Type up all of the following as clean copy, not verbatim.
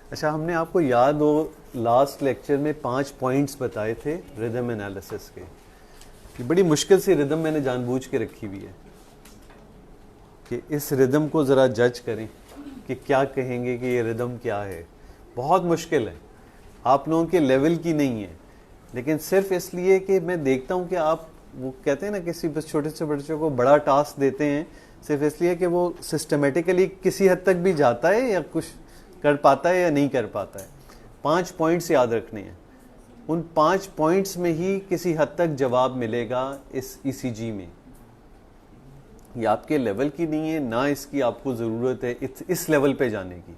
अच्छा, हमने आपको याद हो लास्ट लेक्चर में 5 पॉइंट्स बताए थे रिदम एनालिसिस के। ये बड़ी मुश्किल सी रिदम मैंने जानबूझ के रखी हुई है कि इस रिदम को ज़रा जज करें कि क्या कहेंगे कि ये रिदम क्या है। बहुत मुश्किल है, आप लोगों के लेवल की नहीं है, लेकिन सिर्फ इसलिए कि मैं देखता हूँ कि आप, वो कहते हैं ना, किसी बस छोटे से बच्चों को बड़ा टास्क देते हैं सिर्फ इसलिए कि वो सिस्टमेटिकली किसी हद तक भी जाता है या कुछ कर पाता है या नहीं कर पाता है। 5 पॉइंट्स याद रखने हैं, उन 5 पॉइंट्स में ही किसी हद तक जवाब मिलेगा इस ईसीजी में। ये आपके लेवल की नहीं है, ना इसकी आपको ज़रूरत है इस लेवल पे जाने की।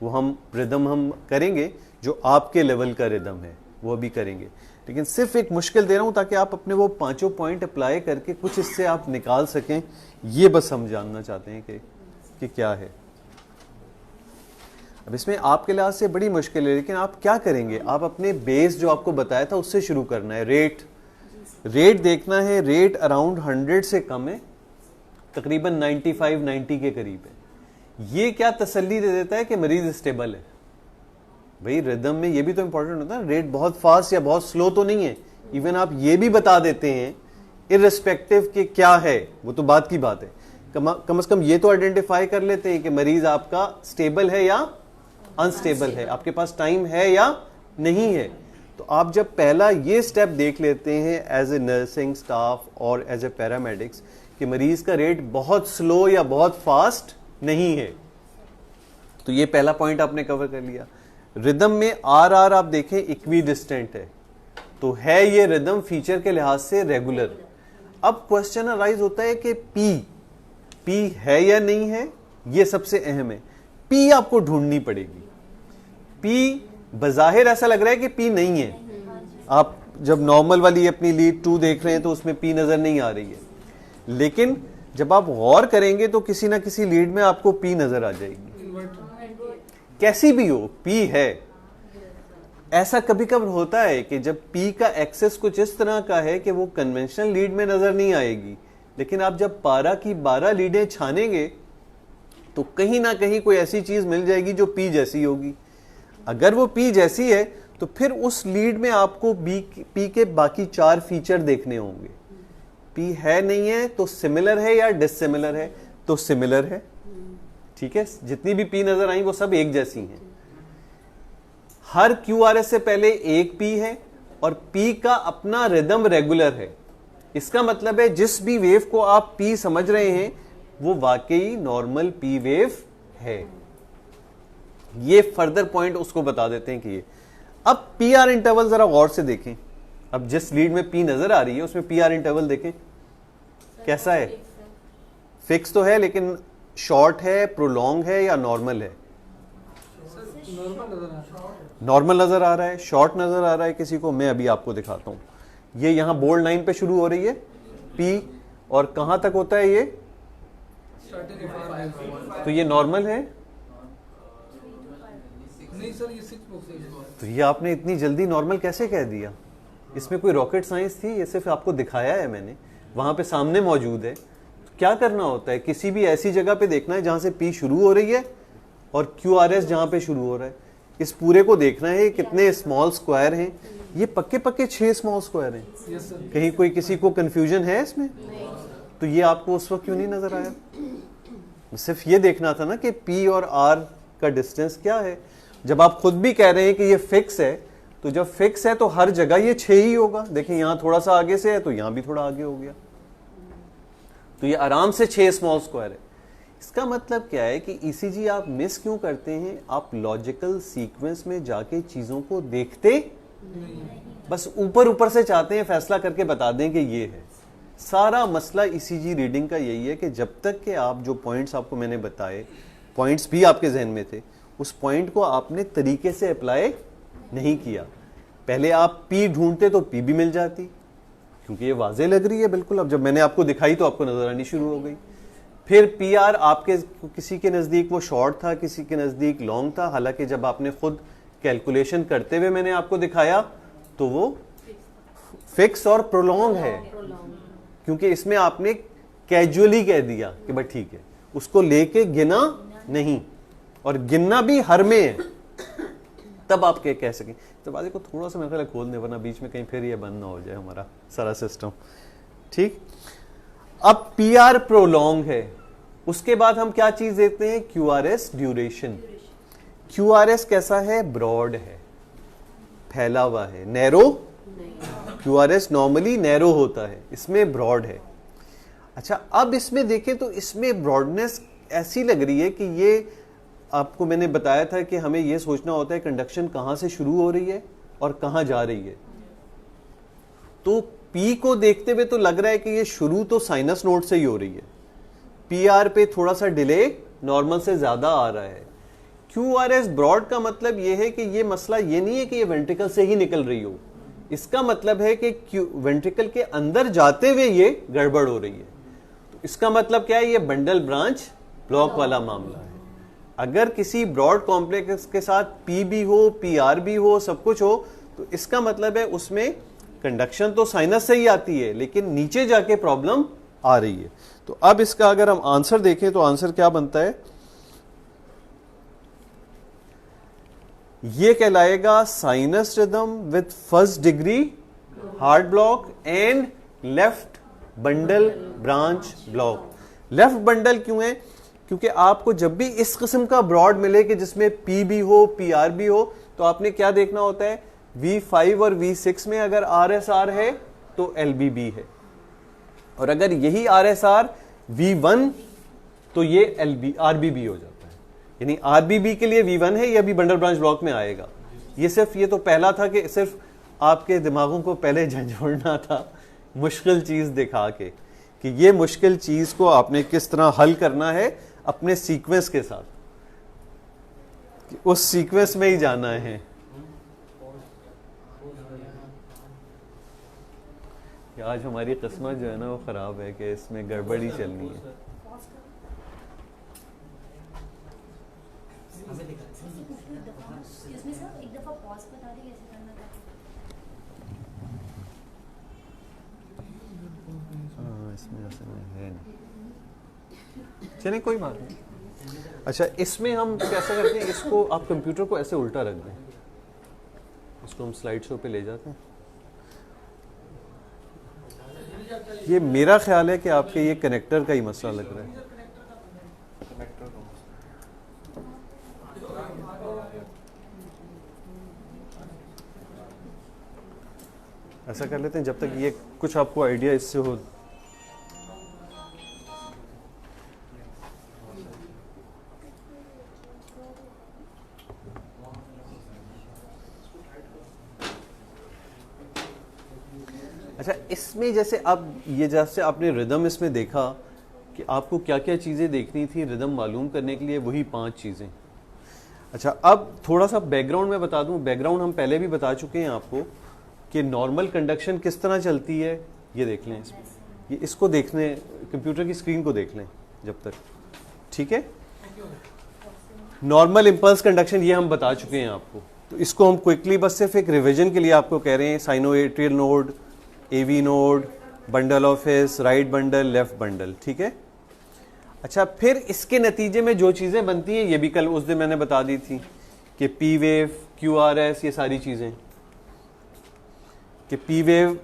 वो हम रिदम हम करेंगे जो आपके लेवल का रिदम है वो भी करेंगे, लेकिन सिर्फ एक मुश्किल दे रहा हूं ताकि आप अपने वो 5 पॉइंट अप्लाई करके कुछ इससे आप निकाल सकें। ये बस हम जानना चाहते हैं कि क्या है। अब इसमें आपके लिहाज से बड़ी मुश्किल है, लेकिन आप क्या करेंगे, आप अपने बेस जो आपको बताया था उससे शुरू करना है। रेट देखना है, रेट अराउंड 100 से कम है, तकरीबन 95-90 के करीब है। ये क्या तसल्ली दे देता है कि मरीज स्टेबल है। भाई रिदम में ये भी तो इंपॉर्टेंट होता है, रेट बहुत फास्ट या बहुत स्लो तो नहीं है। इवन आप ये भी बता देते हैं इररिस्पेक्टिव कि क्या है, वो तो बात की बात है, कम से कम ये तो आइडेंटिफाई कर लेते हैं कि मरीज आपका स्टेबल है या अनस्टेबल है, आपके पास टाइम है या नहीं है। तो आप जब पहला ये स्टेप देख लेते हैं एज ए नर्सिंग स्टाफ और एज ए पैरामेडिक्स कि मरीज का रेट बहुत स्लो या बहुत फास्ट नहीं है, तो ये पहला पॉइंट आपने कवर कर लिया। रिदम में आर आप देखें इक्वी डिस्टेंट है, तो है ये रिदम फीचर के लिहाज से रेगुलर। अब क्वेश्चन अराइज होता है कि पी है या नहीं है, ये सबसे अहम है। पी आपको ढूंढनी पड़ेगी। पी बजाहिर ऐसा लग रहा है कि पी नहीं है, आप जब नॉर्मल वाली अपनी लीड 2 देख रहे हैं तो उसमें पी नजर नहीं आ रही है, लेकिन जब आप गौर करेंगे तो किसी ना किसी लीड में आपको पी नजर आ जाएगी। कैसी भी हो पी है। ऐसा कभी कभी होता है कि जब पी का एक्सेस कुछ इस तरह का है कि वो कन्वेंशनल लीड में नजर नहीं आएगी, लेकिन आप जब 12 की 12 लीडें छानेंगे तो कहीं ना कहीं कोई ऐसी चीज मिल जाएगी जो पी जैसी होगी। अगर वो पी जैसी है तो फिर उस लीड में आपको पी के बाकी 4 फीचर देखने होंगे। पी है नहीं है तो सिमिलर है या डिसिमिलर है, तो सिमिलर है, ठीक है। जितनी भी पी नजर आई वो सब एक जैसी हैं। हर क्यूआरएस से पहले एक पी है और पी का अपना रिदम रेगुलर है। इसका मतलब है जिस भी वेव को आप पी समझ रहे हैं वो वाकई नॉर्मल पी वेव है। ये फर्दर पॉइंट उसको बता देते हैं कि ये। अब पी आर इंटरवल जरा गौर से देखें। अब जिस लीड में पी नजर आ रही है उसमें पी आर इंटरवल देखें कैसा है। फिक्स तो है, लेकिन शॉर्ट है, प्रोलॉन्ग है या नॉर्मल है। नॉर्मल नजर आ रहा है, शॉर्ट नजर आ रहा है किसी को। मैं अभी आपको दिखाता हूं। ये यहां बोल्ड लाइन पे शुरू हो रही है पी, और कहां तक होता है ये, तो ये नॉर्मल है। नहीं सर, ये 6 तो ये आपने इतनी जल्दी नॉर्मल कैसे कह दिया? इसमें कोई रॉकेट साइंस थी? ये सिर्फ आपको दिखाया है मैंने, वहां पे सामने मौजूद है। तो क्या करना होता है, किसी भी ऐसी जगह पे देखना है जहां से पी शुरू हो रही है और क्यूआरएस जहां पे शुरू हो रहा है। इस पूरे को देखना है कितने स्मॉल स्क्वायर हैं। ये पक्के 6 स्मॉल स्क्वायर हैं। Yes sir. कहीं कोई किसी को कंफ्यूजन है इसमें? तो ये आपको उस वक्त क्यों नहीं नजर आया? सिर्फ ये देखना था ना कि पी और आर का डिस्टेंस क्या है। जब आप खुद भी कह रहे हैं कि ये फिक्स है, तो जब फिक्स है तो हर जगह ये 6 ही होगा। देखिए यहां थोड़ा सा आगे से है तो यहां भी थोड़ा आगे हो गया, तो ये आराम से 6 स्मॉल स्क्वायर है। इसका मतलब क्या है कि ईसीजी आप मिस क्यों करते हैं? आप लॉजिकल सीक्वेंस में जाके चीजों को देखते बस ऊपर ऊपर से चाहते हैं फैसला करके बता दें कि ये है। सारा मसला ईसीजी रीडिंग का यही है कि जब तक कि आप जो पॉइंट्स आपको मैंने बताए, पॉइंट्स भी आपके जहन में थे, उस पॉइंट को आपने तरीके से अप्लाई नहीं किया। पहले आप पी ढूंढते तो पी भी मिल जाती, क्योंकि ये वाजे लग रही है बिल्कुल। अब जब मैंने आपको दिखाई तो आपको नजर आनी शुरू हो गई। फिर पी आर आपके किसी के नजदीक वो शॉर्ट था, किसी के नजदीक लॉन्ग था। हालांकि जब आपने खुद कैलकुलेशन करते हुए मैंने आपको दिखाया तो वो फिक्स और प्रोलॉन्ग है, क्योंकि इसमें आपने कैजुअली कह दिया कि भाई ठीक है, उसको लेके गिना नहीं, और गिनना भी हर में है। तब आप क्या कह सकें। दरवाजे को थोड़ा सा मेरे ख्याल खोल दें, वरना बीच में कहीं फिर ये बंद ना हो जाए हमारा सारा सिस्टम। ठीक, अब पी आर प्रोलॉन्ग है, उसके बाद हम क्या चीज देखते हैं, Q R S duration. Q R S कैसा है, ब्रॉड है, फैला हुआ है, narrow. Q R S normally narrow होता है, इसमें ब्रॉड है। अच्छा, अब इसमें देखें तो इसमें ब्रॉडनेस ऐसी लग रही है कि ये, आपको मैंने बताया था कि हमें यह सोचना होता है कंडक्शन कहां से शुरू हो रही है और कहां जा रही है। तो पी को देखते हुए तो लग रहा है कि ये शुरू तो साइनस नोड से ही हो रही है, पी आर पे थोड़ा सा डिले नॉर्मल से ज्यादा आ रहा है। क्यू आर एस ब्रॉड का मतलब यह है कि ये मसला ये नहीं है कि ये वेंट्रिकल से ही निकल रही हो, इसका मतलब है कि वेंट्रिकल के अंदर जाते हुए ये गड़बड़ हो रही है। तो इसका मतलब क्या है, ये बंडल ब्रांच ब्लॉक वाला मामला है। अगर किसी ब्रॉड कॉम्प्लेक्स के साथ पी भी हो, पी आर भी हो, सब कुछ हो, तो इसका मतलब है उसमें कंडक्शन तो साइनस से ही आती है, लेकिन नीचे जाके प्रॉब्लम आ रही है। तो अब इसका अगर हम आंसर देखें तो आंसर क्या बनता है, ये कहलाएगा sinus rhythm with first degree heart block and left bundle branch block. Left bundle क्यों है, क्योंकि आपको जब भी इस किस्म का ब्रॉड मिले कि जिसमें पी भी हो, पी आर भी हो, तो आपने क्या देखना होता है, V5 और V6 में अगर RSR है तो LBB है, और अगर यही RSR V1 तो ये RBB हो जाता है। यानी RBB के लिए V1 है, ये अभी बंडल ब्रांच ब्लॉक में आएगा। ये सिर्फ, ये तो पहला था कि सिर्फ आपके दिमागों को पहले झंझोड़ना था मुश्किल चीज दिखा के, कि ये मुश्किल चीज को आपने किस तरह हल करना है अपने सीक्वेंस के साथ, कि उस सीक्वेंस में ही जाना है। आज हमारी किस्मत जो है ना वो खराब है कि इसमें गड़बड़ी चलनी है। इसमें है नहीं, चलिए कोई बात नहीं। अच्छा, इसमें हम कैसा करते हैं, इसको आप कंप्यूटर को ऐसे उल्टा रख दें, इसको हम स्लाइड शो पे ले जाते हैं। ये मेरा ख्याल है कि आपके ये कनेक्टर का ही मसला लग रहा है। ऐसा कर लेते हैं जब तक ये कुछ आपको आइडिया इससे हो। अच्छा, इसमें जैसे अब ये जैसे आपने रिदम इसमें देखा कि आपको क्या क्या चीज़ें देखनी थी रिदम मालूम करने के लिए, वही 5 चीज़ें। अच्छा, अब थोड़ा सा बैकग्राउंड में बता दूं। बैकग्राउंड हम पहले भी बता चुके हैं आपको कि नॉर्मल कंडक्शन किस तरह चलती है। ये देख लें इसमें, ये इसको देखने, कंप्यूटर की स्क्रीन को देख लें जब तक, ठीक है। नॉर्मल इम्पल्स कंडक्शन ये हम बता चुके हैं आपको, तो इसको हम क्विकली बस सिर्फ एक रिविजन के लिए आपको कह रहे हैं। Sinoatrial node, AV node, bundle of His, right bundle, left bundle, ठीक है। अच्छा, फिर इसके नतीजे में जो चीज़ें बनती हैं, ये भी कल उस दिन मैंने बता दी थी कि P wave, Q R S, ये सारी चीज़ें, कि P wave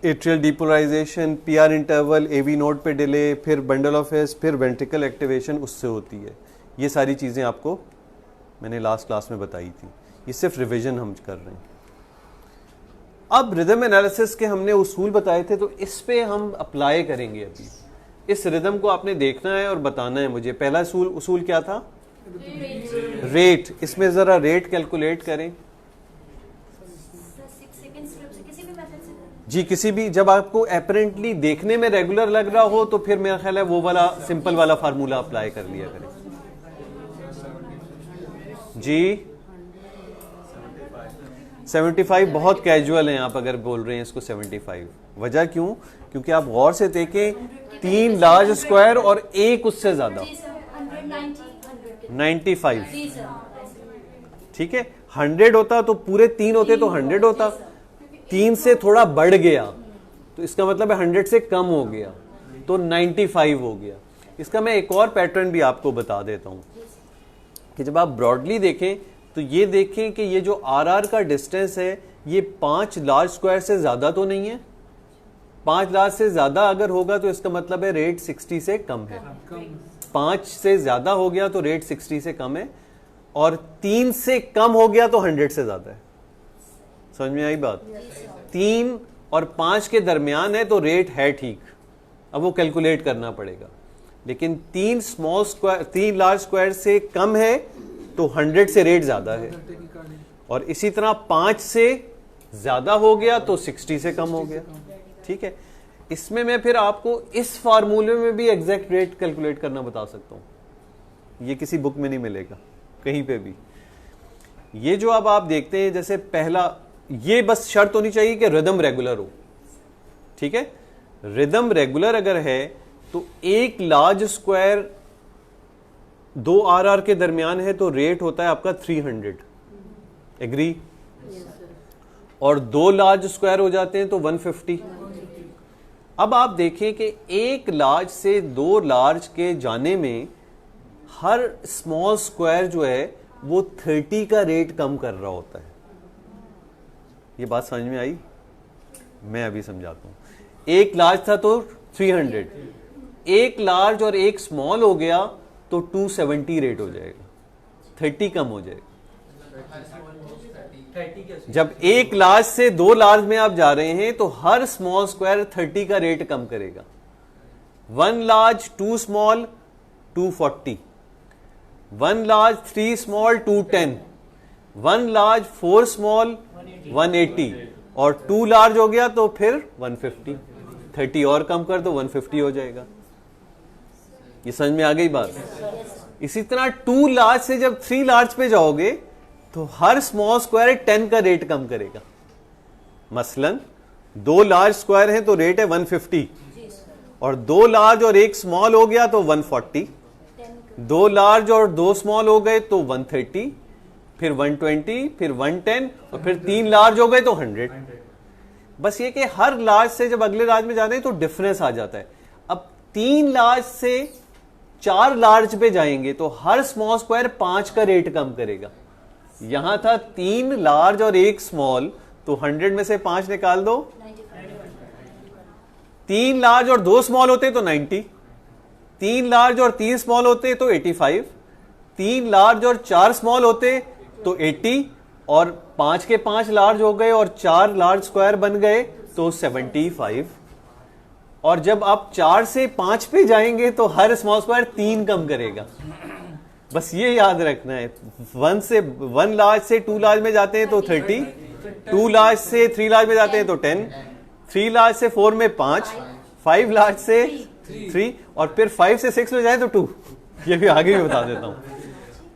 atrial depolarization, P R interval, AV node पे डिले, फिर बंडल ऑफ हिस, फिर वेंट्रिकल एक्टिवेशन उससे होती है। ये सारी चीज़ें आपको मैंने लास्ट क्लास में बताई थी, ये सिर्फ रिविजन हम कर रहे हैं। अब रिदम एनालिसिस के हमने उसूल बताए थे, तो इस पे हम अप्लाई करेंगे। अभी इस रिदम को आपने देखना है और बताना है मुझे। पहला उसूल क्या था, रेट। इसमें जरा रेट कैलकुलेट करें जी, किसी भी, जब आपको अपेरेंटली देखने में रेगुलर लग रहा हो तो फिर मेरा ख्याल है वो वाला सिंपल वाला फार्मूला अप्लाई कर लिया करें जी। 75 बहुत कैजुअल हैं आप अगर बोल रहे हैं इसको 75। वजह क्यों, क्योंकि आप गौर से देखें 3 लार्ज स्क्वायर और एक उससे ज्यादा 95, ठीक है। 100 होता तो पूरे 3 होते तो 100 होता, 3 से थोड़ा बढ़ गया तो इसका मतलब है 100 से कम हो गया तो 95 हो गया। इसका मैं एक और पैटर्न भी आपको बता देता हूं कि जब आप ब्रॉडली देखें तो ये देखें कि ये जो आर आर का डिस्टेंस है ये 5 लार्ज स्क्वायर से ज्यादा तो नहीं है। 5 लार्ज से ज्यादा अगर होगा तो इसका मतलब है रेट 60 से कम है। 5 से ज्यादा हो गया तो रेट 60 से कम है, और 3 से कम हो गया तो 100 से ज्यादा है। समझ में आई बात? 3 और 5 के दरमियान है तो रेट है ठीक, अब वो कैलकुलेट करना पड़ेगा। लेकिन 3 लार्ज स्क्वायर से कम है तो 100 से रेट ज्यादा है, और इसी तरह 5 से ज्यादा हो गया तो 60 से कम हो गया। ठीक है, इसमें मैं फिर आपको इस फार्मूले में भी एग्जैक्ट रेट कैलकुलेट करना बता सकता हूं, ये किसी बुक में नहीं मिलेगा कहीं पे भी। ये जो अब आप देखते हैं, जैसे पहला, ये बस शर्त होनी चाहिए कि रिदम रेगुलर हो। ठीक है, रिदम रेगुलर अगर है तो एक लार्ज स्क्वायर 2 आर के दरमियान है तो रेट होता है आपका 300। एग्री? और 2 लार्ज स्क्वायर हो जाते हैं तो 150। अब आप देखें कि एक लार्ज से 2 लार्ज के जाने में हर स्मॉल स्क्वायर जो है वो 30 का रेट कम कर रहा होता है। ये बात समझ में आई? मैं अभी समझाता हूं। एक लार्ज था तो 300, एक लार्ज और एक स्मॉल हो गया तो 270 रेट हो जाएगा, 30 कम हो जाएगा। जब एक लार्ज से 2 लार्ज में आप जा रहे हैं तो हर स्मॉल स्क्वायर 30 का रेट कम करेगा। 1 large 2 small 240, 1 large 3 small 210, 1 large 4 small 180, और 2 लार्ज हो गया तो फिर 150। 30 और कम कर दो 150 हो जाएगा। ये समझ में आ गई बात? इसी तरह 2 लार्ज से जब 3 लार्ज पे जाओगे तो हर स्मॉल स्क्वायर 10 का रेट कम करेगा। मसलन 2 लार्ज स्क्वायर है तो रेट है 150, और 2 लार्ज और एक स्मॉल हो गया तो 140, 2 लार्ज और 2 स्मॉल हो गए तो 130, फिर 120, फिर 110, और फिर 3 लार्ज हो गए तो 100। बस ये कि हर लार्ज से जब अगले लार्ज में जाते हैं तो डिफरेंस आ जाता है। अब 3 लार्ज से 4 लार्ज पे जाएंगे तो हर स्मॉल स्क्वायर 5 का रेट कम करेगा। यहां था 3 लार्ज और एक स्मॉल, तो 100 में से 5 निकाल दो, 3 लार्ज और 2 स्मॉल होते तो 90, 3 लार्ज और 3 स्मॉल होते तो 85, 3 लार्ज और 4 स्मॉल होते तो 80, और 5 के 5 लार्ज हो गए और 4 लार्ज स्क्वायर बन गए तो 75। और जब आप 4 से 5 पे जाएंगे तो हर स्मॉल स्क्वायर 3 कम करेगा। बस ये याद रखना है। 1 लार्ज से 2 लार्ज में जाते हैं तो 30, 2 लार्ज से 3 लार्ज में जाते हैं तो 10, 3 लार्ज से 4 में 5, 5 लार्ज से 3, और फिर 5 से 6 में जाए तो 2। ये भी आगे भी बता देता हूं।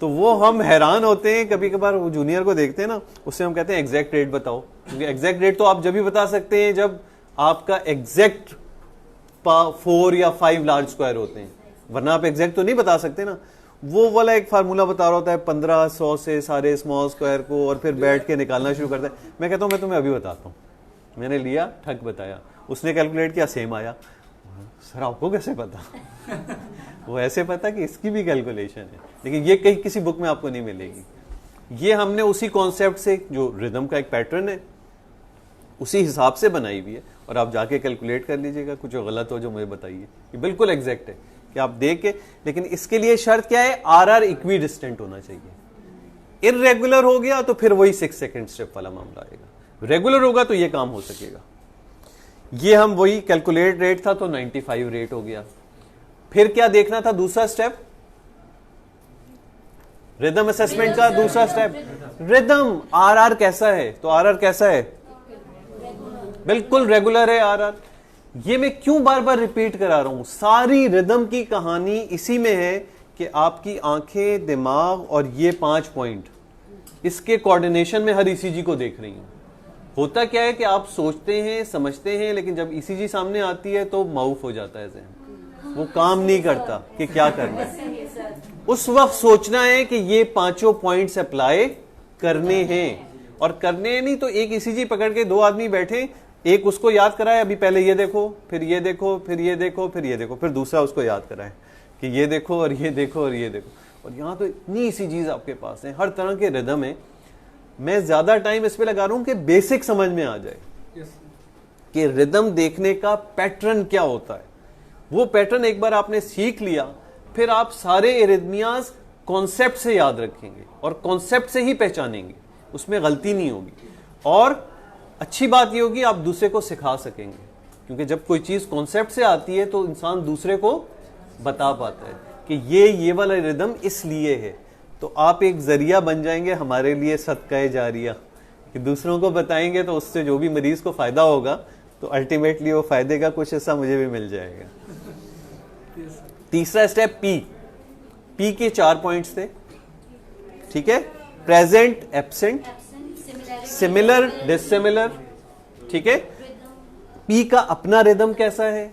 तो वो हम हैरान होते हैं कभी कभार, वो जूनियर को देखते हैं ना, उससे हम कहते हैं एग्जैक्ट रेट बताओ, क्योंकि एग्जैक्ट रेट तो आप जब भी बता सकते हैं जब आपका एग्जैक्ट 4 या 5 लार्ज स्क्वायर होते हैं, वरना आप एग्जैक्ट तो नहीं बता सकते ना। वो वाला एक फार्मूला बता रहा होता है 1500 से सारे स्मॉल स्क्वायर को, और फिर बैठ के निकालना शुरू करता है। मैं कहता हूं मैं तुम्हें अभी बताता हूं, मैंने लिया ठग बताया, उसने कैलकुलेट किया सेम आया। सर आपको कैसे पता? वो ऐसे पता कि इसकी भी कैलकुलेशन है, लेकिन ये कहीं किसी बुक में आपको नहीं मिलेगी। ये हमने उसी कॉन्सेप्ट से, जो रिदम का एक पैटर्न है, उसी हिसाब से बनाई हुई है, और आप जाके कैलकुलेट कर लीजिएगा। कुछ जो गलत हो जो मुझे बताइए, ये बिल्कुल एग्जैक्ट है कि आप देख के। लेकिन इसके लिए शर्त क्या है? आर इक्वी डिस्टेंट होना चाहिए। इररेगुलर हो गया तो फिर वही 6 सेकंड स्टेप वाला मामला आएगा, रेगुलर होगा तो ये काम हो सकेगा। ये हम वही कैलकुलेट रेट था तो 95 रेट हो गया। फिर क्या देखना था? दूसरा स्टेप, रिदम असेसमेंट का दूसरा स्टेप, रिदम आर कैसा है? तो आर कैसा है? बिल्कुल रेगुलर है आर। ये मैं क्यों बार बार रिपीट करा रहा हूं? सारी रिदम की कहानी इसी में है कि आपकी आंखें, दिमाग और ये 5 पॉइंट, इसके कोऑर्डिनेशन में हर ईसीजी को देख रही हैं। होता क्या है कि आप सोचते हैं, समझते हैं, लेकिन जब ईसीजी सामने आती है तो माउफ हो जाता है ज़हन, वो काम नहीं करता कि क्या करना है। उस वक्त सोचना है कि ये 5 पॉइंट्स अप्लाई करने हैं, और करने नहीं तो एक ईसीजी पकड़ के 2 आदमी बैठे, एक उसको याद कराए अभी पहले ये देखो, फिर ये देखो, फिर ये देखो, फिर ये देखो, फिर दूसरा उसको याद कराए कि ये देखो और ये देखो और ये देखो। और यहाँ तो इतनी सी चीज आपके पास है, हर तरह के रिदम है। मैं ज्यादा टाइम इस पे लगा रहा हूं कि बेसिक समझ में आ जाए कि रिदम देखने का पैटर्न क्या होता है। वो पैटर्न एक बार आपने सीख लिया, फिर आप सारे एरिथमियाज कॉन्सेप्ट से याद रखेंगे और कॉन्सेप्ट से ही पहचानेंगे, उसमें गलती नहीं होगी। और अच्छी बात ये होगी आप दूसरे को सिखा सकेंगे, क्योंकि जब कोई चीज कॉन्सेप्ट से आती है तो इंसान दूसरे को बता पाता है कि ये वाला रिदम इसलिए है। तो आप एक जरिया बन जाएंगे हमारे लिए सदका जारिया, कि दूसरों को बताएंगे तो उससे जो भी मरीज को फायदा होगा तो अल्टीमेटली वो फायदे का कुछ हिस्सा मुझे भी मिल जाएगा। तीसरा स्टेप पी के 4 पॉइंट्स थे, ठीक है। प्रेजेंट, एब्सेंट, सिमिलर, डिसिमिलर, ठीक है। पी का अपना रिदम कैसा है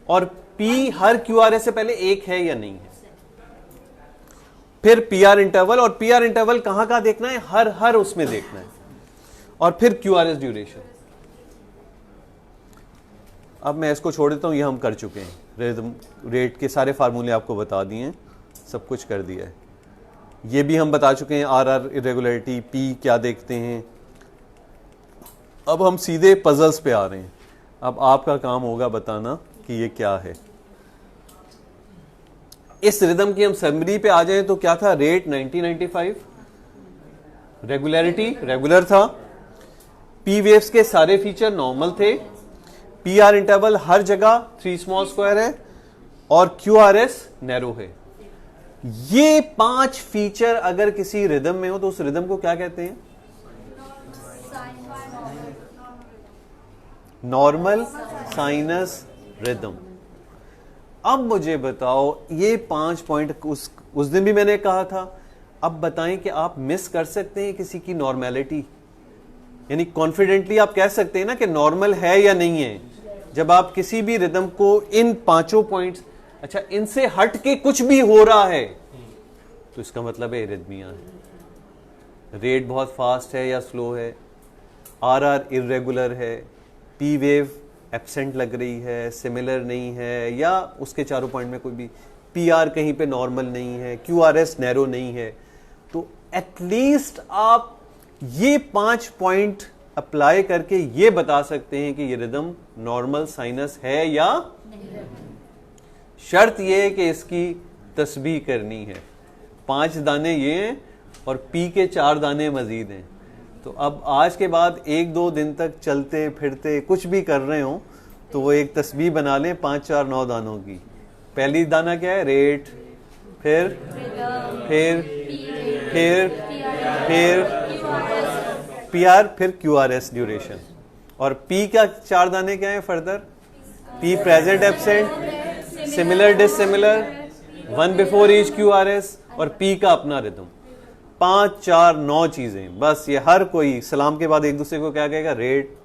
और पी हर क्यूआरएस से पहले एक है या नहीं है। फिर पीआर इंटरवल, और पीआर इंटरवल कहां कहां देखना है, हर उसमें देखना है। और फिर क्यूआरएस ड्यूरेशन। अब मैं इसको छोड़ देता हूं, ये हम कर चुके हैं। रिदम रेट के सारे फार्मूले आपको बता दिए हैं, सब कुछ कर दिया है। ये भी हम बता चुके हैं, आर इरेगुलरिटी, पी क्या देखते हैं। अब हम सीधे पजल्स पे आ रहे हैं। अब आपका काम होगा बताना कि ये क्या है। इस रिदम की हम समरी पे आ जाएं तो क्या था, रेट 90-95, रेगुलरिटी रेगुलर था, पी वेव्स के सारे फीचर नॉर्मल थे, पी आर इंटरवल हर जगह 3 स्मॉल स्क्वायर है, और क्यू आर एस नैरो है। ये 5 फीचर अगर किसी रिदम में हो तो उस रिदम को क्या कहते हैं, नॉर्मल साइनस रिदम। अब मुझे बताओ, ये 5 पॉइंट उस दिन भी मैंने कहा था, अब बताएं कि आप मिस कर सकते हैं किसी की नॉर्मेलिटी, यानी कॉन्फिडेंटली आप कह सकते हैं ना कि नॉर्मल है या नहीं है, जब आप किसी भी रिदम को इन 5 पॉइंट्स, अच्छा इनसे हट के कुछ भी हो रहा है तो इसका मतलब है एरिथमिया है। रेट बहुत फास्ट है या स्लो है, आर इर्रेगुलर है, पी वेव एब्सेंट लग रही है, सिमिलर नहीं है, या उसके 4 पॉइंट में कोई भी पी आर कहीं पे नॉर्मल नहीं है, क्यू आर एस नैरो नहीं है, तो एटलीस्ट आप ये 5 पॉइंट अप्लाई करके ये बता सकते हैं कि ये रिदम नॉर्मल साइनस है या शर्त ये है कि इसकी तस्बीह करनी है। 5 दाने ये हैं और पी के 4 दाने मजीद हैं। तो अब आज के बाद 1-2 दिन तक चलते फिरते कुछ भी कर रहे हो तो वो एक तस्बीह बना लें 5, 4, 9 दानों की। पहली दाना क्या है, रेट, फिर पी आर, फिर क्यू आर एस ड्यूरेशन। और पी का 4 दाने क्या है further, P present absent, similar dissimilar, 1 before each Q R S, और पी का अपना रिदम। 5, 4, 9 चीजें बस। ये हर कोई सलाम के बाद एक दूसरे को क्या कहेगा, रेट,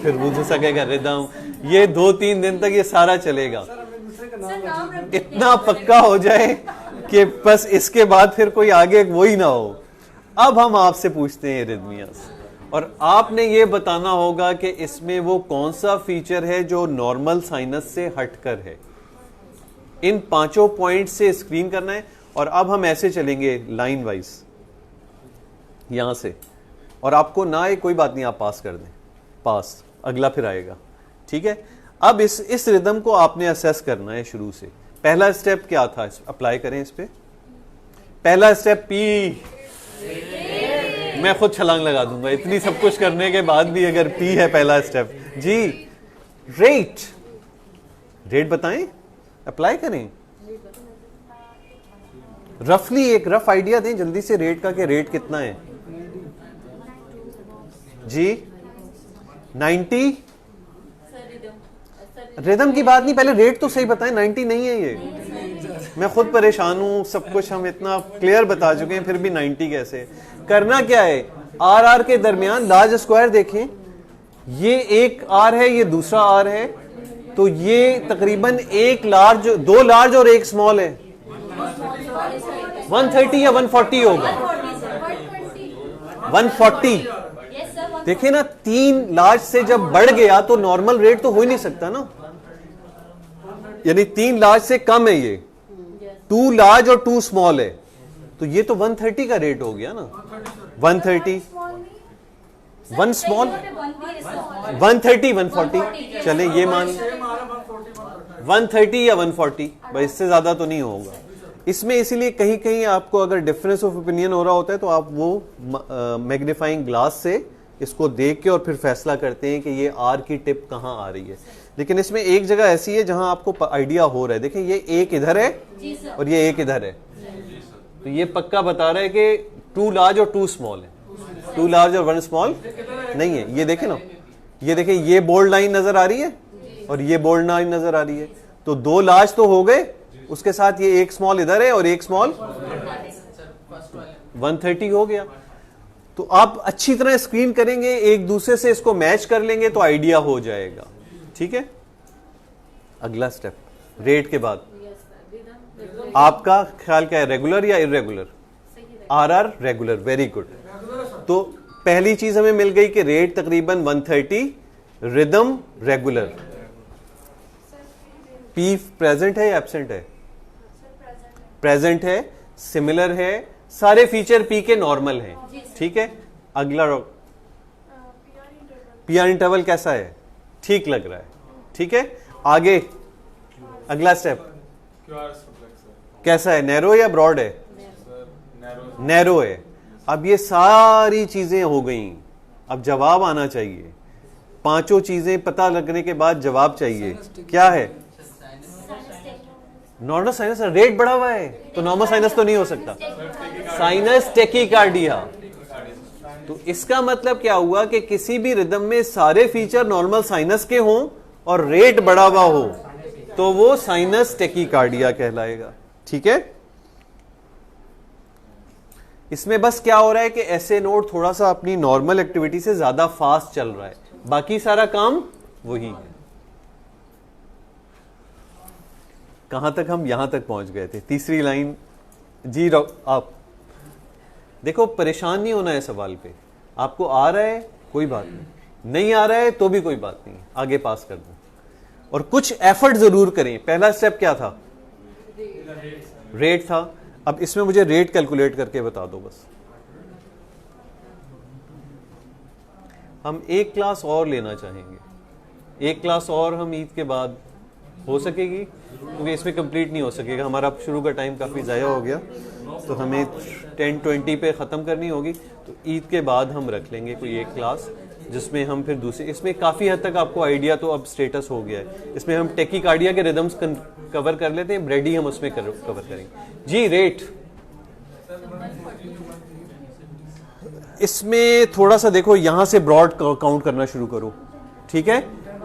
फिर वो दूसरा कहेगा रिदम। ये 2-3 दिन तक ये सारा चलेगा, इतना पक्का हो जाए कि बस इसके बाद फिर कोई आगे वही ना हो। अब हम आपसे पूछते हैं एरिथमियास, और आपने ये बताना होगा कि इसमें वो कौन सा फीचर है जो नॉर्मल साइनस से हटकर है। इन 5 पॉइंट से स्क्रीन करना है। और अब हम ऐसे चलेंगे लाइन वाइज यहां से, और आपको ना आए कोई बात नहीं, आप पास कर दें, पास, अगला फिर आएगा, ठीक है। अब इस रिदम को आपने असेस करना है शुरू से। पहला स्टेप क्या था, अप्लाई करें इस पे। पहला स्टेप पी, मैं खुद छलांग लगा दूंगा इतनी सब कुछ करने के बाद भी अगर पी है पहला स्टेप जी। रेट बताएं, अप्लाई करें, रफली एक रफ आइडिया दें जल्दी से रेट का, कि रेट कितना है जी। 90 रिदम की बात नहीं, पहले रेट तो सही बताएं। 90 नहीं है ये, मैं खुद परेशान हूं, सब कुछ हम इतना क्लियर बता चुके हैं, फिर भी 90 कैसे। करना क्या है, आर के दरमियान लार्ज स्क्वायर देखें, ये एक आर है, ये दूसरा आर है, तो ये तकरीबन 2 लार्ज और 1 स्मॉल है। 130 या 140 होगा, 140। देखिए ना, 3 लार्ज से जब बढ़ गया तो नॉर्मल रेट तो हो ही नहीं सकता ना, यानी 3 लार्ज से कम है ये, 2 लार्ज और 2 स्मॉल है, तो ये तो 130 का रेट हो गया ना, 130, वन स्मॉल, 130 140, चले ये मान 130 या 140, भाई इससे ज्यादा तो नहीं होगा इसमें। इसीलिए कहीं कहीं आपको अगर डिफरेंस ऑफ ओपिनियन हो रहा होता है तो आप वो मैग्नीफाइंग ग्लास से इसको देख के और फिर फैसला करते हैं कि ये आर की टिप कहाँ आ रही है। लेकिन इसमें एक जगह ऐसी है जहां आपको आइडिया हो रहा है, देखें ये एक इधर है और ये एक इधर है, तो ये पक्का बता रहा है कि 2 लार्ज और 2 स्मॉल है, 2 लार्ज और 1 स्मॉल नहीं है। ये देखें ना, ये देखें ये बोल्ड लाइन नजर आ रही है और ये बोल्ड लाइन नजर आ रही है, तो 2 लार्ज तो हो गए, उसके साथ ये एक स्मॉल इधर है और एक स्मॉल 130 हो गया। तो आप अच्छी तरह स्क्रीन करेंगे, एक दूसरे से इसको मैच कर लेंगे तो आइडिया हो जाएगा। ठीक है, अगला स्टेप रेट के बाद आपका ख्याल क्या है, रेगुलर या irregular? RR regular, very good. तो पहली चीज हमें मिल गई कि रेट तकरीबन 130, रिदम रेगुलर। पी प्रेजेंट है या एब्सेंट है? प्रेजेंट है, सिमिलर है, सारे फीचर पी के नॉर्मल हैं। ठीक है, अगला पीआर इंटरवल कैसा है? ठीक लग रहा है। ठीक है, आगे अगला स्टेप कैसा है, नैरो या ब्रॉड है? नैरो है। अब ये सारी चीजें हो गई, अब जवाब आना चाहिए। पांचों चीजें पता लगने के बाद जवाब चाहिए। क्या है? Normal sinus. रेट बढ़ा हुआ है तो नॉर्मल साइनस तो नहीं हो सकता, साइनस टेकीकार्डिया। तो इसका मतलब क्या हुआ कि किसी भी रिदम में सारे फीचर नॉर्मल साइनस के हों और रेट बढ़ा हुआ हो तो वो साइनस टेकीकार्डिया कहलाएगा। ठीक है, इसमें बस क्या हो रहा है कि ऐसे नोड थोड़ा सा अपनी नॉर्मल एक्टिविटी से ज्यादा फास्ट चल रहा है, बाकी सारा काम वही है। कहां तक हम यहां तक पहुंच गए थे? तीसरी लाइन जी। आप देखो, परेशान नहीं होना है सवाल पे, आपको आ रहा है कोई बात नहीं आ रहा है तो भी कोई बात नहीं, आगे पास कर दो और कुछ एफर्ट जरूर करें। पहला स्टेप क्या था? रेट था। अब इसमें मुझे रेट कैलकुलेट करके बता दो बस। हम एक क्लास और लेना चाहेंगे, एक क्लास और हम ईद के बाद हो सकेगी? क्योंकि इसमें कंप्लीट नहीं हो सकेगा, हमारा शुरू का टाइम काफ़ी ज़ाया हो गया, तो हमें 10-20 पे ख़त्म करनी होगी। तो ईद के बाद हम रख लेंगे कोई एक क्लास जिसमें हम फिर दूसरे, इसमें काफ़ी हद तक आपको आइडिया तो अब स्टेटस हो गया है। इसमें हम टेकीकार्डिया के रिदम्स कवर कर लेते हैं, ब्रेडी हम उसमें कवर करेंगे। जी रेट इसमें थोड़ा सा देखो, यहां से ब्रॉड काउंट करना शुरू करो। ठीक है,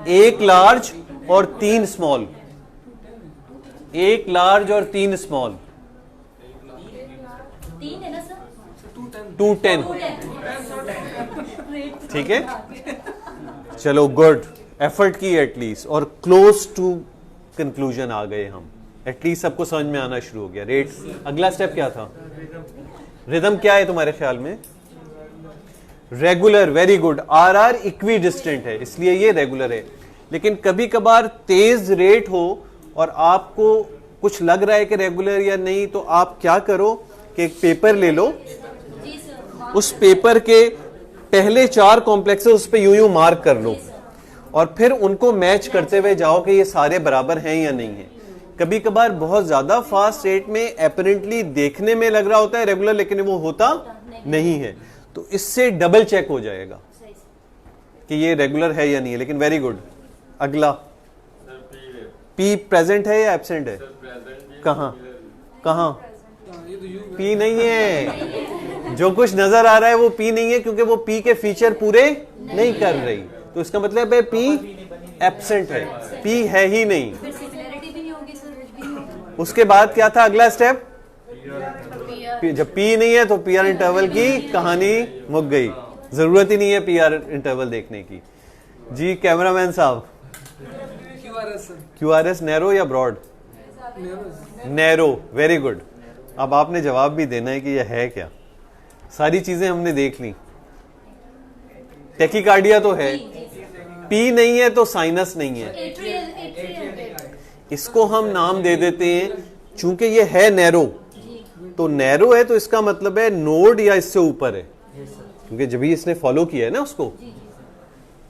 1 लार्ज और 3 स्मॉल, 1 लार्ज और 3 स्मॉल, 210। ठीक है, चलो गुड, एफर्ट की एटलीस्ट और क्लोज टू कंक्लूजन आ गए हम, एटलीस्ट सबको समझ में आना शुरू हो गया। रेट, अगला स्टेप क्या था? रिदम क्या है तुम्हारे ख्याल में? Regular, very good. RR equi distant है इसलिए ये रेगुलर है। लेकिन कभी कभार तेज रेट हो और आपको कुछ लग रहा है कि रेगुलर या नहीं, तो आप क्या करो कि एक पेपर ले लो, उस पेपर के पहले 4 कॉम्प्लेक्सेस उस पे यूं मार्क कर लो और फिर उनको मैच करते हुए जाओ कि ये सारे बराबर हैं या नहीं है। कभी कभार बहुत ज्यादा फास्ट रेट में एपरेंटली देखने में लग रहा होता है रेगुलर, लेकिन वो होता नहीं है, तो इससे डबल चेक हो जाएगा कि ये रेगुलर है या नहीं है। लेकिन वेरी गुड। अगला, पी प्रेजेंट है या एब्सेंट है? कहां कहां? पी नहीं है, जो कुछ नजर आ रहा है वो पी नहीं है, क्योंकि वो पी के फीचर पूरे नहीं कर रही, तो इसका मतलब है पी एब्सेंट है, पी है ही नहीं। उसके बाद क्या था अगला स्टेप? जब पी नहीं है तो पीआर इंटरवल की कहानी मुक गई, जरूरत ही नहीं है पीआर इंटरवल देखने की। जी कैमरामैन साहब, क्यूआरएस नैरो या ब्रॉड? Narrow, very good. अब आपने जवाब भी देना है कि यह है क्या। सारी चीजें हमने देख ली, टेकीकार्डिया तो है, पी नहीं है तो साइनस नहीं है, इसको हम नाम दे देते हैं, चूंकि ये है नैरो तो नैरो है तो इसका मतलब है नोड या इससे ऊपर है, क्योंकि जब ही इसने फॉलो किया है ना उसको,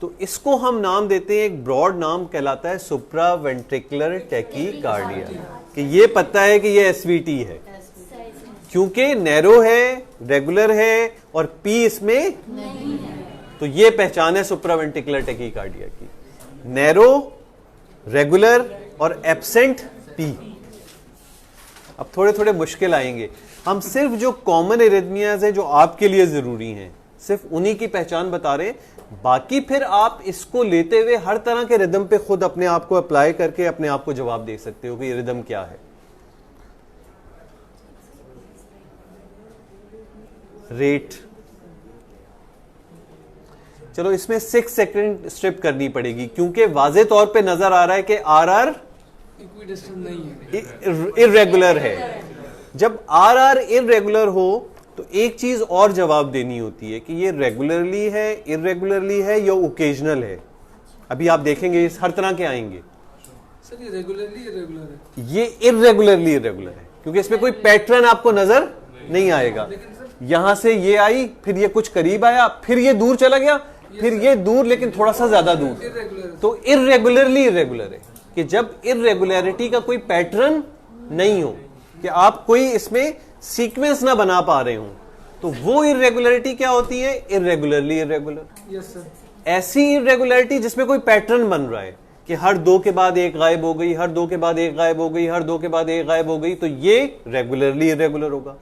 तो इसको हम नाम देते हैं, एक ब्रॉड नाम कहलाता है सुप्रा वेंट्रिकुलर टैकीकार्डिया, कि ये पता है कि ये एसवीटी है, क्योंकि नैरो है, रेगुलर है और पी इसमें नहीं है। तो ये पहचान है सुप्रा वेंट्रिकुलर टैकीकार्डिया की, नैरो, रेगुलर और एब्सेंट पी। अब थोड़े थोड़े मुश्किल आएंगे, हम सिर्फ जो कॉमन एरिथमियाज हैं जो आपके लिए जरूरी हैं सिर्फ उन्हीं की पहचान बता रहे हैं, बाकी फिर आप इसको लेते हुए हर तरह के रिदम पे खुद अपने आप को अप्लाई करके अपने आप को जवाब दे सकते हो कि ये रिदम क्या है। रेट, चलो इसमें 6 सेकंड स्ट्रिप करनी पड़ेगी, क्योंकि वाजे तौर पे नजर आ रहा है कि आरआर इक्विडिस्टेंट नहीं है, इर्रेगुलर है। जब आरआर इर्रेगुलर हो तो एक चीज और जवाब देनी होती है कि ये रेगुलरली है, इर्रेगुलरली है या ओकेजनल है। अभी आप देखेंगे इस हर तरह के आएंगे। सर ये रेगुलरली इरेगुलर है, ये इर्रेगुलरली इरेगुलर है, क्योंकि इसमें कोई पैटर्न आपको नजर नहीं आएगा। यहां से ये आई, फिर ये कुछ करीब आया, फिर ये दूर चला गया, फिर ये दूर लेकिन थोड़ा सा ज्यादा दूर, तो इर्रेगुलरली इरेगुलर है। कि जब इर्रेगुलरिटी का कोई पैटर्न नहीं हो, कि आप कोई इसमें सीक्वेंस ना बना पा रहे हो, तो वो इर्रेगुलरिटी क्या होती है? इर्रेगुलरली इरेगुलर। Yes sir. ऐसी इर्रेगुलरिटी जिसमें कोई पैटर्न बन रहा है कि हर 2 के बाद एक गायब हो गई, हर 2 के बाद एक गायब हो गई, हर 2 के बाद एक गायब हो गई, तो ये रेगुलरली इरेगुलर होगा।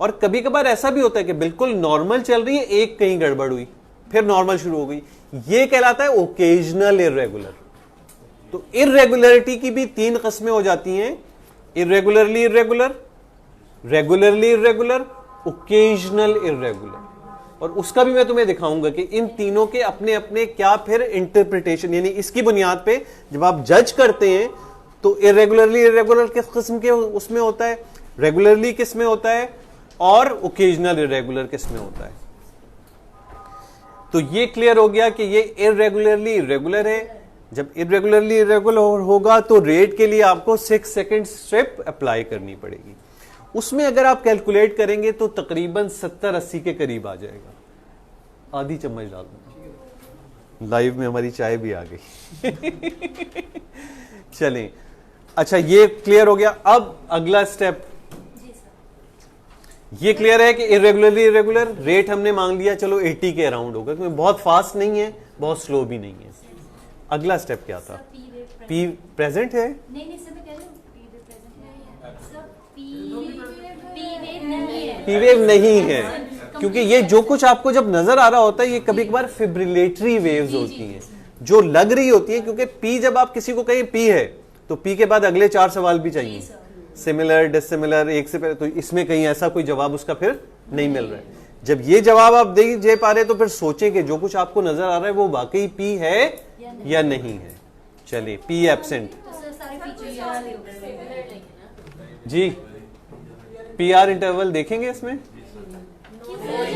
और कभी कभार ऐसा भी होता है कि बिल्कुल नॉर्मल चल रही है, एक कहीं गड़बड़ हुई, फिर नॉर्मल शुरू हो गई, ये कहलाता है ओकेजनल इरेगुलर। तो इरेगुलरिटी की भी 3 किस्में हो जाती हैं, irregularly irregular, regularly irregular, occasional irregular. और उसका भी मैं तुम्हें दिखाऊंगा कि इन तीनों के अपने अपने क्या फिर इंटरप्रिटेशन, यानी इसकी बुनियाद पे जब आप जज करते हैं तो इरेगुलरली इरेगुलर किस किस्म के उसमें होता है, रेगुलरली किस में होता है, और ओकेजनल इरेगुलर किस में होता है। तो ये क्लियर हो गया कि ये इरेगुलरली इरेगुलर है। जब इरेगुलरली इरेगुलर होगा तो रेट के लिए आपको 6 सेकंड स्ट्रिप अप्लाई करनी पड़ेगी। उसमें अगर आप कैलकुलेट करेंगे तो तकरीबन 70-80 के करीब आ जाएगा। आधी चम्मच डाल दूं, लाइव में हमारी चाय भी आ गई। चलें, अच्छा ये क्लियर हो गया। अब अगला स्टेप ये क्लियर है कि इरेगुलरली इरेगुलर, रेट हमने मांग लिया, चलो 80 के अराउंड होगा, क्योंकि बहुत फास्ट नहीं है, बहुत स्लो भी नहीं है। अगला स्टेप क्या था? पी प्रेजेंट है? नहीं सर, मैं कह रही हूं पी प्रेजेंट नहीं है सर, पी वेव नहीं है, क्योंकि ये जो कुछ आपको जब नजर आ रहा होता है ये कभी कभार फिब्रिलेटरी वेव्स होती हैं जो लग रही होती हैं, क्योंकि पी जब आप किसी को कहें पी है तो पी के बाद अगले 4 सवाल भी चाहिए, सिमिलर, डिसिमिलर, एक से पहले, तो इसमें कहीं ऐसा कोई जवाब उसका फिर नहीं मिल रहा है। जब ये जवाब आप दे पा रहे तो फिर सोचें कि जो कुछ आपको नजर आ रहा है वो वाकई पी है या नहीं है। चलिए, पी एब्सेंट जी, पीआर इंटरवल देखेंगे इसमें।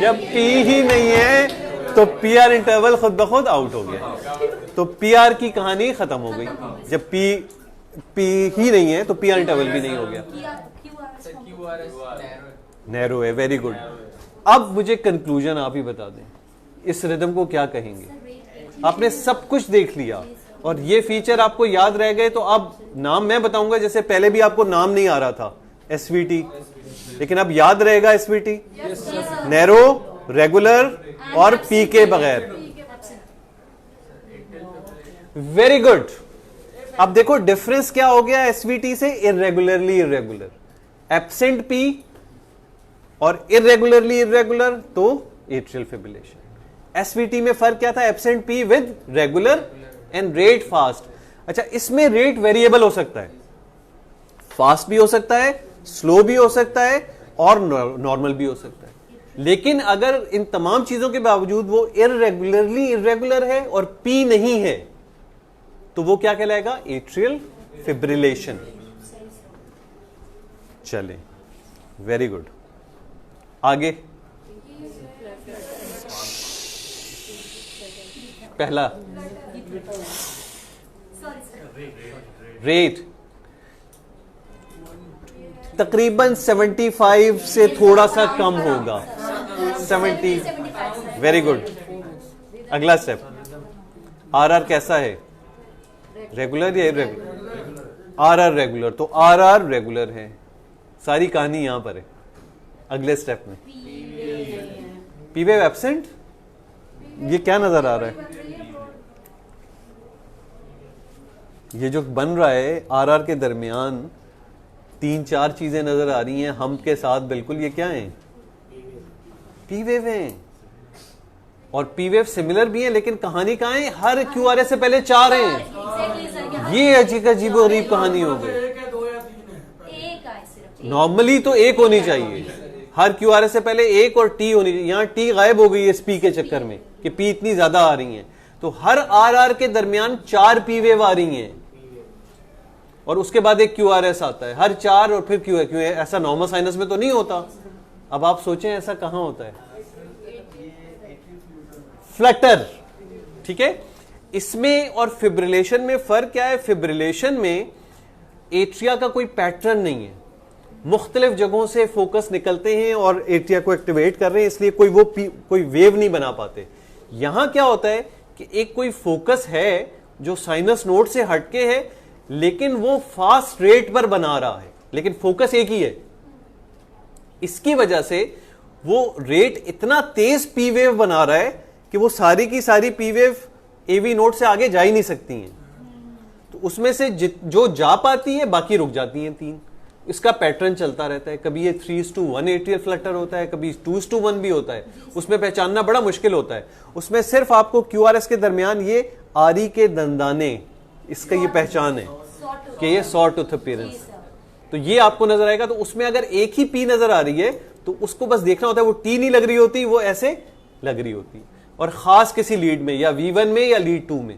जब पी ही नहीं है तो पीआर इंटरवल खुद ब खुद आउट हो गया, तो पीआर की कहानी खत्म हो गई। जब पी ही नहीं है तो पीआर इंटरवल भी नहीं हो गया, नैरो है। Very good. अब मुझे कंक्लूजन आप ही बता दें, इस रिदम को क्या कहेंगे? आपने सब कुछ देख लिया और ये फीचर आपको याद रह गए, तो अब नाम मैं बताऊंगा, जैसे पहले भी आपको नाम नहीं आ रहा था एसवीटी, लेकिन अब याद रहेगा एसवीटी, नैरो, रेगुलर और पी के बगैर। Very good. अब देखो डिफरेंस क्या हो गया एसवीटी से इरेगुलरली इरेगुलर, एब्सेंट पी और इरेगुलरली इरेगुलर तो एट्रियल फिब्रिलेशन। एसवीटी में फर्क क्या था? Absent P with regular and rate fast. अच्छा, इसमें रेट वेरिएबल हो सकता है, फास्ट भी हो सकता है, स्लो भी हो सकता है और नॉर्मल भी हो सकता है, लेकिन अगर इन तमाम चीजों के बावजूद वो इरेगुलरली इरेगुलर है और पी नहीं है तो वो क्या कहलाएगा? Atrial fibrillation. चलें, वेरी गुड। आगे पहला रेट तकरीबन 75 से थोड़ा सा कम होगा, 70। Very good. अगला स्टेप, आरआर कैसा है, रेगुलर या इरेगुलर? आरआर रेगुलर, तो आरआर रेगुलर है, सारी कहानी यहां पर है। अगले स्टेप में पी वेव एब्सेंट, ये क्या नजर आ रहा है? ये जो बन रहा है आरआर के दरमियान 3-4 चीजें नजर आ रही हैं हम के साथ बिल्कुल, ये क्या है? पी वेव है। और पी वेव सिमिलर भी है, लेकिन कहानी कहां है? हर क्यूआरएस से पहले 4 हैं। ये अजीब कहानी हो गई। नॉर्मली तो 1 होनी चाहिए, हर क्यूआरएस से पहले 1 और टी होनी चाहिए। यहां टी गायब हो गई है इस पी के चक्कर में कि पी इतनी ज्यादा आ रही है, तो हर आरआर के दरमियान 4 पी वेव आ रही हैं और उसके बाद एक क्यूआरएस आता है, हर 4 और फिर क्यू है। ऐसा नॉर्मल साइनस में तो नहीं होता। अब आप सोचें ऐसा कहां होता है? फ्लटर, ठीक है। इसमें और फिब्रिलेशन में फर्क क्या है? फिब्रिलेशन में एट्रिया का कोई पैटर्न नहीं है, मुख्तलिफ जगहों से फोकस निकलते हैं और एट्रिया को एक्टिवेट कर रहे हैं, इसलिए कोई वेव नहीं बना पाते। यहां क्या होता है कि एक कोई फोकस है जो साइनस नोड से हटके है, लेकिन वो फास्ट रेट पर बना रहा है, लेकिन फोकस एक ही है। इसकी वजह से वो रेट इतना तेज पी वेव बना रहा है कि वो सारी की सारी पी वेव एवी नोड से आगे जा ही नहीं सकती हैं। तो उसमें से जो जा पाती है बाकी रुक जाती हैं 3। इसका पैटर्न चलता रहता है, कभी ये 3:1 एट्रियल फ्लटर होता है, कभी 2:1 भी होता है। उसमें पहचानना बड़ा मुश्किल होता है। उसमें सिर्फ आपको क्यूआरएस के दरमियान ये आरी के दंदाने, इसका ये पहचान है कि ये सॉ टूथ अपीयरेंस, तो ये आपको नजर आएगा। तो उसमें अगर एक ही पी नजर आ रही है तो उसको बस देखना होता है, वो टी नहीं लग रही होती, वो ऐसे लग रही होती, और खास किसी लीड में या V1 में या लीड 2 में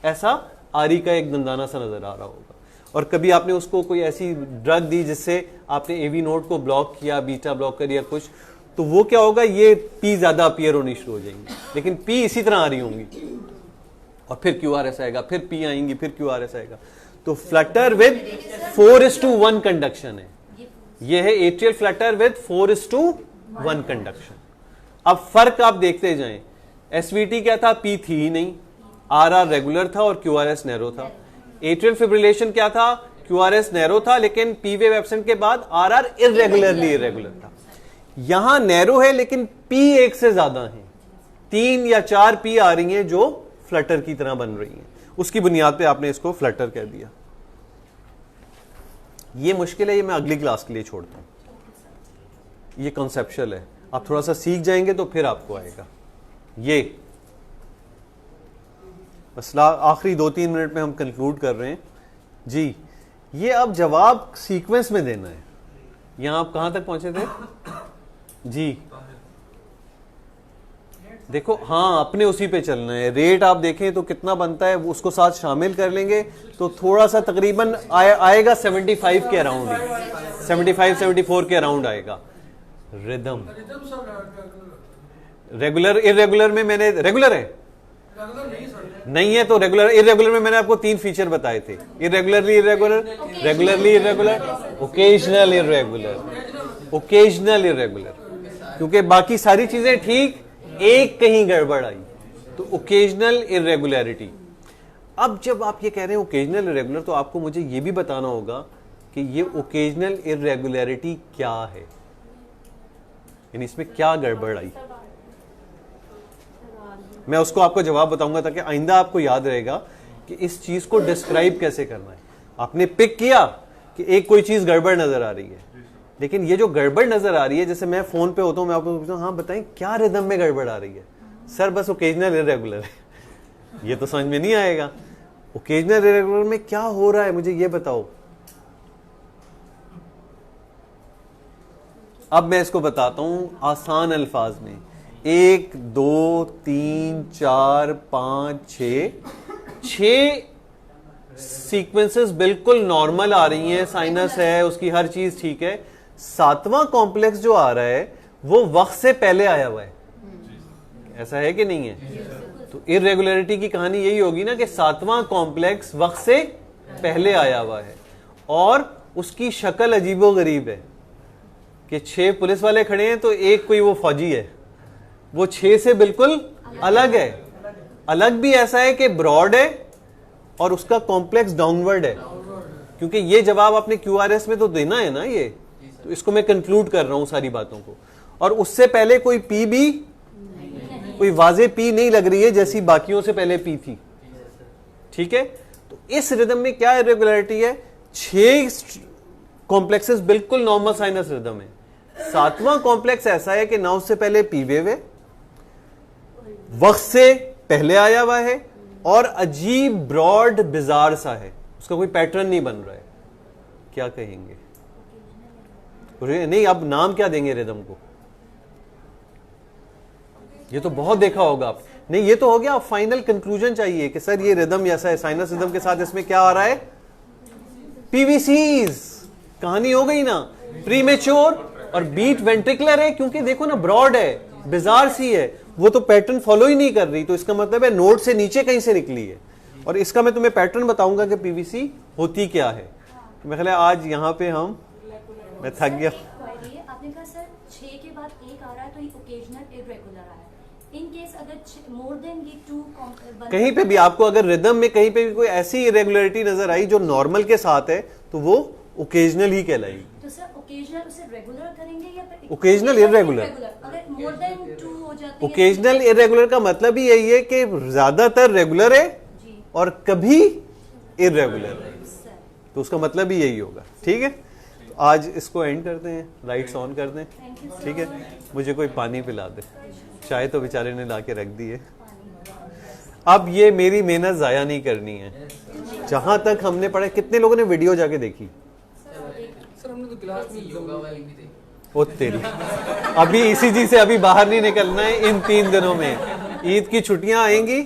ऐसा आरी का एक दंदाना सा नजर आ रहा होगा। और कभी आपने उसको कोई ऐसी ड्रग दी जिससे आपने एवी नोड को ब्लॉक किया, बीटा ब्लॉकर या कुछ, तो वो क्या होगा, ये पी ज्यादा अपीयर होनी शुरू हो जाएंगी, लेकिन पी इसी तरह आ रही होंगी, और फिर क्यूआरएस आएगा, फिर पी आएंगी, फिर क्यूआरएस आएगा। तो फ्लटर विद 4:1 कंडक्शन है, ये है एट्रियल फ्लटर विद 4:1 कंडक्शन। अब फर्क आप देखते जाएं, एसवीटी क्या था? पी थी ही नहीं, आरआर रेगुलर था और क्यूआरएस नैरो था। एट्रियल फिब्रिलेशन क्या था? क्यूआरएस नैरो था, लेकिन पी वेव एब्सेंट के बाद आरआर इरेगुलर था। यहां नैरो है लेकिन पी 1 से ज्यादा है, 3 या 4 पी आ रही हैं जो फ्लटर की तरह बन रही हैं। उसकी बुनियाद पे आपने इसको फ्लटर कह दिया। ये मुश्किल है, ये मैं अगली क्लास के लिए छोड़ता हूं। ये कॉन्सेप्चुअल है, आप थोड़ा सा सीख जाएंगे तो फिर आपको आएगा। ये बस आखिरी 2-3 मिनट में हम कंक्लूड कर रहे हैं जी। ये अब जवाब सीक्वेंस में देना है। यहां आप कहां तक पहुंचे थे जी? देखो, हाँ, अपने उसी पे चलना है। रेट आप देखें तो कितना बनता है, उसको साथ शामिल कर लेंगे तो थोड़ा सा तकरीबन आएगा 75 के अराउंड ही, 75-74 के अराउंड आएगा। रिदम रेगुलर इरेगुलर में मैंने, रेगुलर है नहीं है तो रेगुलर इरेगुलर में मैंने आपको 3 फीचर बताए थे, irregularly irregular, regularly irregular, occasional irregular. Occasional irregular क्योंकि बाकी सारी चीजें ठीक, एक कहीं गड़बड़ आई तो ओकेजनल इरेगुलरिटी। अब जब आप ये कह रहे हैं ओकेजनल इरेगुलर, तो आपको मुझे ये भी बताना होगा कि ये ओकेजनल इरेगुलरिटी क्या है, यानी इसमें क्या गड़बड़ आई। मैं उसको आपको जवाब बताऊंगा ताकि आइंदा आपको याद रहेगा कि इस चीज को डिस्क्राइब कैसे करना है। आपने पिक किया कि एक कोई चीज गड़बड़ नजर आ रही है, लेकिन ये जो गड़बड़ नजर आ रही है, जैसे मैं फोन पे होता हूं, मैं आपको पूछता हूं, हाँ बताएं क्या रिदम में गड़बड़ आ रही है? सर बस ओकेजनल इरेगुलर है। ये तो समझ में नहीं आएगा। ओकेजनल इरेगुलर में क्या हो रहा है, मुझे ये बताओ। अब मैं इसको बताता हूं आसान अल्फाज में। 1 2 3 4 5 6 सीक्वेंसेस बिल्कुल नॉर्मल आ रही हैं, साइनस है, उसकी हर चीज ठीक है। 7वां कॉम्प्लेक्स जो आ रहा है वो वक्त से पहले आया हुआ है, ऐसा है कि नहीं है? तो इरेगुलरिटी की कहानी यही होगी ना कि 7वां कॉम्प्लेक्स वक्त से पहले आया हुआ है और उसकी शक्ल अजीबोगरीब है कि 6 पुलिस वाले खड़े हैं तो एक कोई वो फौजी है, वो 6 से बिल्कुल अलग है। अलग भी ऐसा है कि ब्रॉड है और उसका कॉम्प्लेक्स डाउनवर्ड है, क्योंकि ये जवाब आपने QRS में तो देना है ना, ये तो इसको मैं कंक्लूड कर रहा हूं सारी बातों को। और उससे पहले कोई पी भी, कोई वाजे पी नहीं लग रही है जैसी बाकियों से पहले पी थी, ठीक है। तो इस रिदम में क्या इरेगुलरिटी है, 6 कॉम्प्लेक्सेस बिल्कुल नॉर्मल साइनस रिदम है, 7वां कॉम्प्लेक्स ऐसा है कि ना उससे पहले पी वेव है, वक्त से पहले आया हुआ है और अजीब ब्रॉड बिजार सा है, उसका कोई पैटर्न नहीं बन रहा है। क्या कहेंगे? नहीं, अब नाम क्या देंगे रिदम को? ये तो बहुत देखा होगा आप। नहीं, ये तो हो गया, फाइनल कंक्लूजन चाहिए कि सर ये रिदम ऐसा है, साइनस रिदम के साथ इसमें क्या आ रहा है? पीवीसीज। कहानी हो गई ना, प्रीमेच्योर और बीट वेंट्रिकुलर है, क्योंकि देखो ना ब्रॉड है, बिजार सी है, वो तो पैटर्न फॉलो ही नहीं कर रही, तो इसका मतलब है नोड से नीचे कहीं से निकली है। और इसका मैं तुम्हें पैटर्न बताऊंगा कि पीवीसी होती क्या है। तो मैं ख्याल आज यहाँ पे मैं थक गया। आपने कहा सर 6 के बाद 1 आ रहा है तो ये ओकेजनल इरेगुलर आया है। इन केस अगर मोर देन ये 2 कहीं पे भी आपको अगर रिदम में कहीं पे भी कोई ऐसी इरेगुलरिटी नजर आई जो नॉर्मल के साथ है तो वो ओकेजनल ही कहलाएगी। तो सर ओकेजनल उसे रेगुलर करेंगे या फिर ओकेजनल इरेगुलर? अगर मोर देन 2 हो जाती है ओकेजनल इरेगुलर का मतलब ही यही है कि ज्यादातर रेगुलर है और कभी इरेगुलर है, तो उसका मतलब ही यही होगा। ठीक है, तो आज इसको एंड करते हैं, लाइट्स ऑन कर दें, ठीक है। मुझे कोई पानी पिला दे, चाय तो बेचारे ने ला के रख दी है। अब ये मेरी मेहनत जाया नहीं करनी है। जहां तक हमने पढ़ा, कितने लोगों ने वीडियो जाके देखी? सर हमने तो क्लास में योगा वाली भी देखी। ओ तेरी, अभी ECG से अभी बाहर नहीं निकलना है इन 3 दिनों में। ईद की छुट्टियां आएंगी,